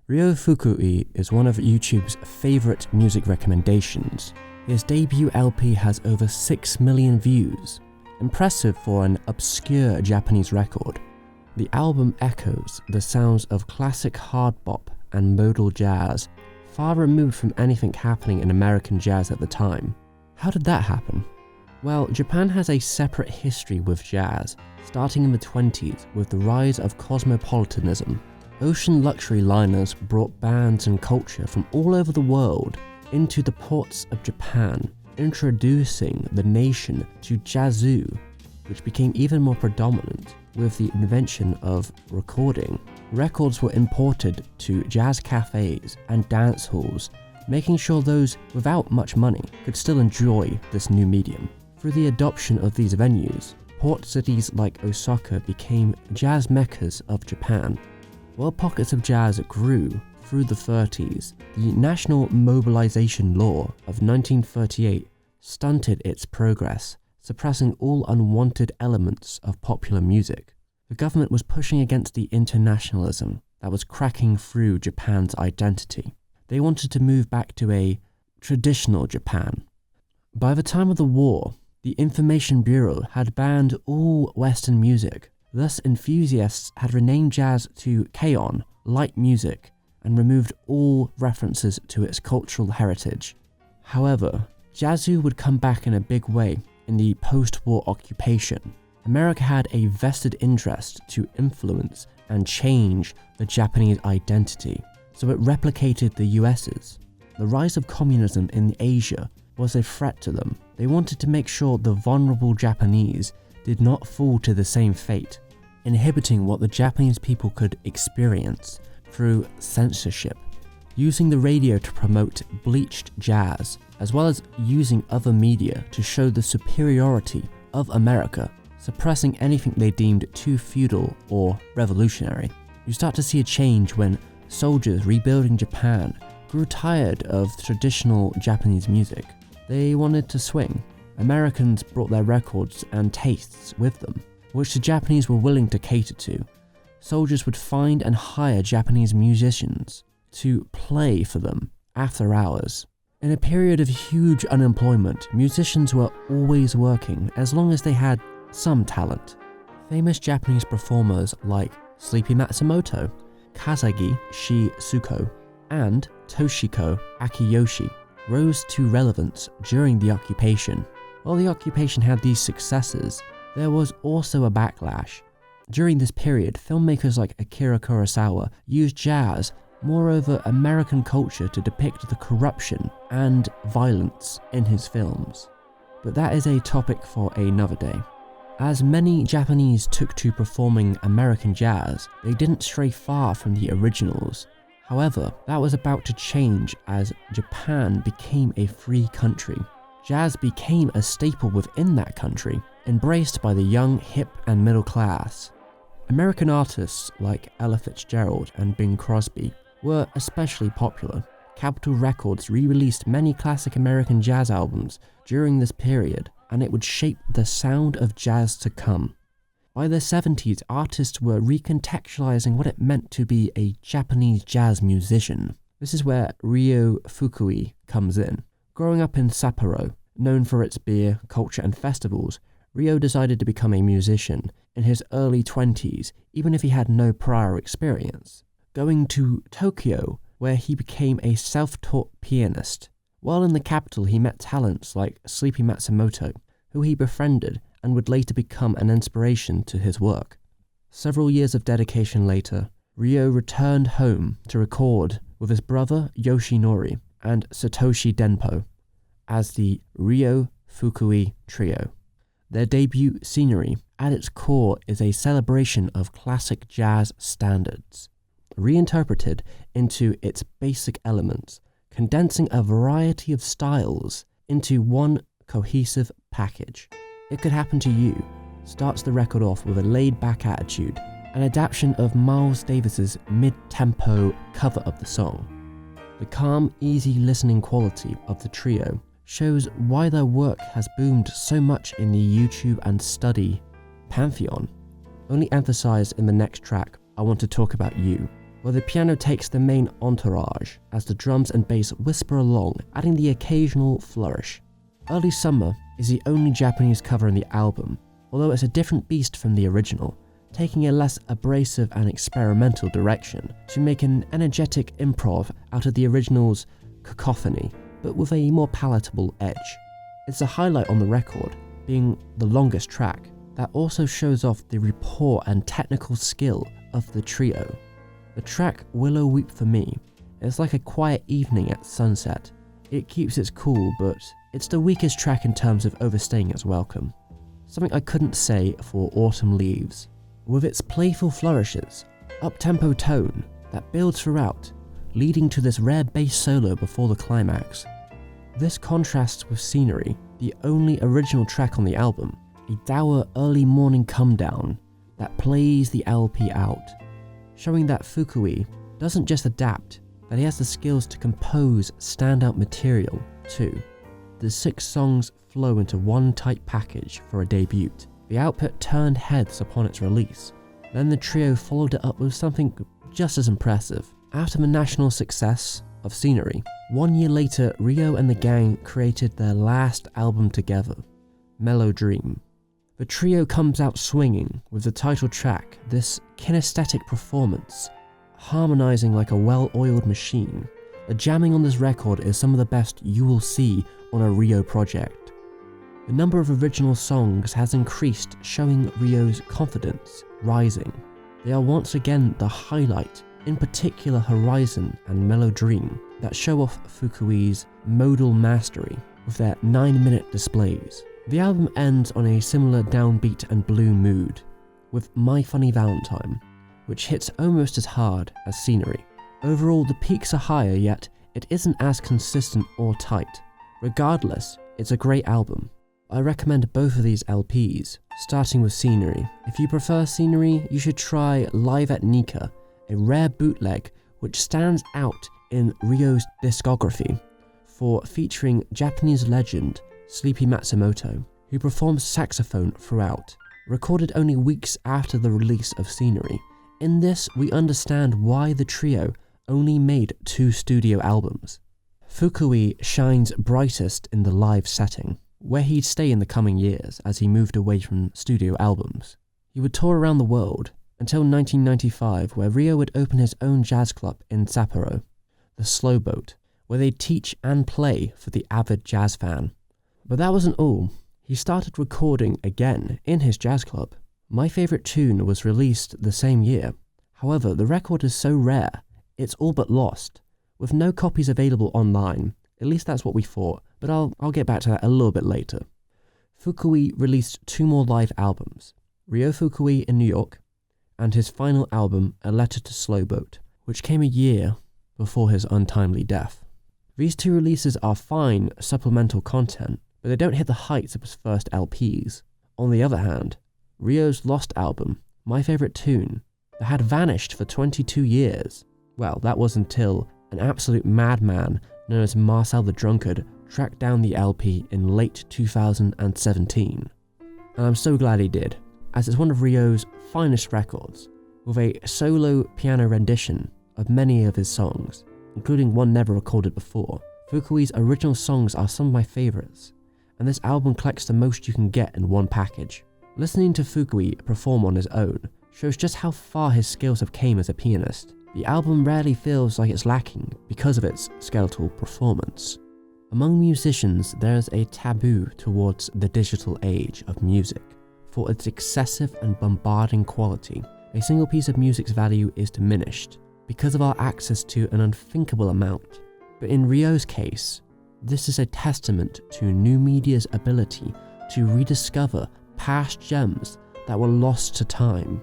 Ryo Fukui is one of YouTube's favorite music recommendations. His debut LP has over 6 million views, impressive for an obscure Japanese record. The album echoes the sounds of classic hard bop and modal jazz, far removed from anything happening in American jazz at the time. How did that happen? Well, Japan has a separate history with jazz, starting in the 20s with the rise of Cosmopolitanism. Ocean luxury liners brought bands and culture from all over the world into the ports of Japan, introducing the nation to jazzu, which became even more predominant with the invention of recording. Records were imported to jazz cafes and dance halls, making sure those without much money could still enjoy this new medium. Through the adoption of these venues, port cities like Osaka became jazz meccas of Japan. While pockets of jazz grew through the 30s, the National Mobilization Law of 1938 stunted its progress, suppressing all unwanted elements of popular music. The government was pushing against the internationalism that was cracking through Japan's identity. They wanted to move back to a traditional Japan. By the time of the war, the Information Bureau had banned all Western music. Thus, enthusiasts had renamed jazz to K-on, light music, and removed all references to its cultural heritage. However, jazzu would come back in a big way in the post-war occupation. America had a vested interest to influence and change the Japanese identity, so it replicated the US's. The rise of communism in Asia was a threat to them. They wanted to make sure the vulnerable Japanese did not fall to the same fate, inhibiting what the Japanese people could experience through censorship, using the radio to promote bleached jazz, as well as using other media to show the superiority of America, suppressing anything they deemed too feudal or revolutionary. You start to see a change when soldiers rebuilding Japan grew tired of traditional Japanese music. They wanted to swing. Americans brought their records and tastes with them, which the Japanese were willing to cater to. Soldiers would find and hire Japanese musicians to play for them after hours. In a period of huge unemployment, musicians were always working as long as they had some talent. Famous Japanese performers like Sleepy Matsumoto, Kazagi Shisuko, and Toshiko Akiyoshi rose to relevance during the occupation. While the occupation had these successes, there was also a backlash. During this period, filmmakers like Akira Kurosawa used jazz, moreover American culture, to depict the corruption and violence in his films. But that is a topic for another day. As many Japanese took to performing American jazz, they didn't stray far from the originals. However, that was about to change as Japan became a free country. Jazz became a staple within that country, embraced by the young, hip, and middle class. American artists like Ella Fitzgerald and Bing Crosby were especially popular. Capitol Records re-released many classic American jazz albums during this period, and it would shape the sound of jazz to come. By the 70s, artists were recontextualizing what it meant to be a Japanese jazz musician. This is where Ryo Fukui comes in. Growing up in Sapporo, known for its beer, culture, and festivals, Ryo decided to become a musician in his early 20s, even if he had no prior experience. Going to Tokyo, where he became a self-taught pianist. While in the capital, he met talents like Sleepy Matsumoto, who he befriended and would later become an inspiration to his work. Several years of dedication later, Ryo returned home to record with his brother Yoshinori and Satoshi Denpo as the Ryo Fukui Trio. Their debut scenery, at its core, is a celebration of classic jazz standards, reinterpreted into its basic elements, condensing a variety of styles into one cohesive package. It Could Happen to You starts the record off with a laid-back attitude, an adaptation of Miles Davis's mid-tempo cover of the song. The calm, easy listening quality of the trio shows why their work has boomed so much in the YouTube and study pantheon, only emphasized in the next track, I Want to Talk About You. where the piano takes the main entourage as the drums and bass whisper along, adding the occasional flourish. Early Summer is the only Japanese cover in the album, although it's a different beast from the original, taking a less abrasive and experimental direction to make an energetic improv out of the original's cacophony, but with a more palatable edge. It's a highlight on the record, being the longest track, that also shows off the rapport and technical skill of the trio. The track Willow Weep for me is like a quiet evening at sunset. It keeps its cool, but it's the weakest track in terms of overstaying its welcome. Something I couldn't say for Autumn Leaves. With its playful flourishes, up-tempo tone that builds throughout, leading to this rare bass solo before the climax. This contrasts with Scenery, the only original track on the album, a dour early morning come-down that plays the LP out, showing that Fukui doesn't just adapt, that he has the skills to compose standout material too. The 6 songs flow into one tight package for a debut. The output turned heads upon its release. Then the trio followed it up with something just as impressive. After the national success of Scenery, 1 year later, Ryo and the gang created their last album together, Mellow Dream. The trio comes out swinging with the title track, this kinesthetic performance, harmonizing like a well-oiled machine. The jamming on this record is some of the best you will see on a Ryo project. The number of original songs has increased, showing Ryo's confidence rising. They are once again the highlight, in particular Horizon and Mellow Dream, that show off Fukui's modal mastery with their 9-minute displays. The album ends on a similar downbeat and blue mood, with My Funny Valentine, which hits almost as hard as Scenery. Overall, the peaks are higher, yet it isn't as consistent or tight. Regardless, it's a great album. I recommend both of these LPs, starting with Scenery. If you prefer Scenery, you should try Live at Nika, a rare bootleg which stands out in Ryo's discography for featuring Japanese legend Sleepy Matsumoto, who performs saxophone throughout, recorded only weeks after the release of Scenery. In this, we understand why the trio only made 2 studio albums. Fukui shines brightest in the live setting, where he'd stay in the coming years as he moved away from studio albums. He would tour around the world until 1995, where Ryo would open his own jazz club in Sapporo, the Slowboat, where they'd teach and play for the avid jazz fan. But that wasn't all. He started recording again in his jazz club. My favourite tune was released the same year. However, the record is so rare, it's all but lost, with no copies available online. At least that's what we thought, but I'll get back to that a little bit later. Fukui released 2 more live albums, Ryo Fukui in New York, and his final album, A Letter to Slowboat, which came a year before his untimely death. These 2 releases are fine supplemental content, but they don't hit the heights of his first LPs. On the other hand, Ryo's lost album, My Favorite Tune, that had vanished for 22 years, well, that was until an absolute madman known as Marcel the Drunkard tracked down the LP in late 2017. And I'm so glad he did, as it's one of Ryo's finest records, with a solo piano rendition of many of his songs, including one never recorded before. Fukui's original songs are some of my favourites, and this album collects the most you can get in one package. Listening to Fukui perform on his own shows just how far his skills have came as a pianist. The album rarely feels like it's lacking because of its skeletal performance. Among musicians, there's a taboo towards the digital age of music. For its excessive and bombarding quality, a single piece of music's value is diminished because of our access to an unthinkable amount. But in Ryo's case, this is a testament to new media's ability to rediscover past gems that were lost to time,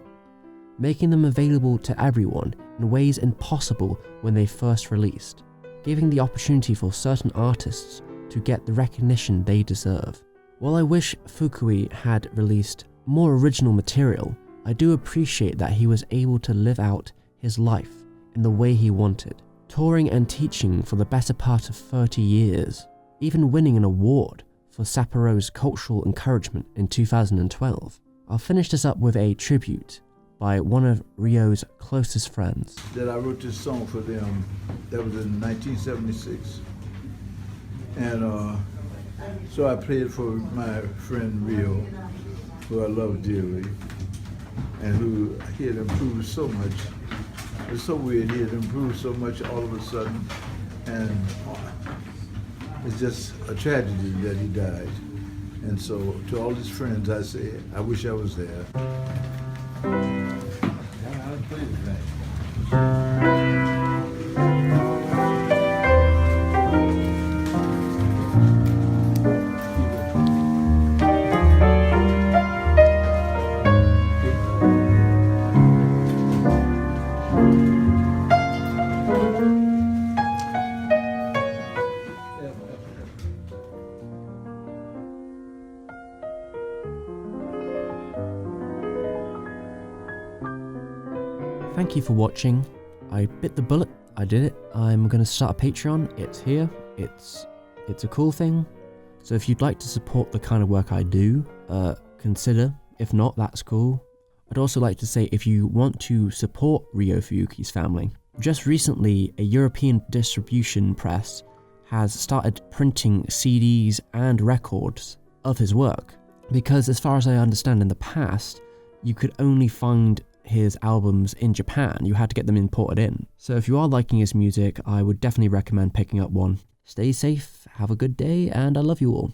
making them available to everyone in ways impossible when they first released, giving the opportunity for certain artists to get the recognition they deserve. While I wish Fukui had released more original material, I do appreciate that he was able to live out his life in the way he wanted, touring and teaching for the better part of 30 years, even winning an award for Sapporo's cultural encouragement in 2012. I'll finish this up with a tribute by one of Ryo's closest friends. That I wrote this song for them. That was in 1976. And so I played it for my friend Ryo, who I love dearly, and who he had improved so much. It's so weird, he had improved so much all of a sudden, and it's just a tragedy that he died. And so to all his friends I say, I wish I was there. I'll play the thing. Thank you for watching. I bit the bullet. I did it. I'm gonna start a Patreon. It's here. It's a cool thing. So if you'd like to support the kind of work I do, consider. If not, that's cool. I'd also like to say, if you want to support Ryo Fukui's family, just recently a European distribution press has started printing CDs and records of his work, because as far as I understand, in the past you could only find his albums in Japan. You had to get them imported in. So if you are liking his music, I would definitely recommend picking up one. Stay safe, have a good day, and I love you all.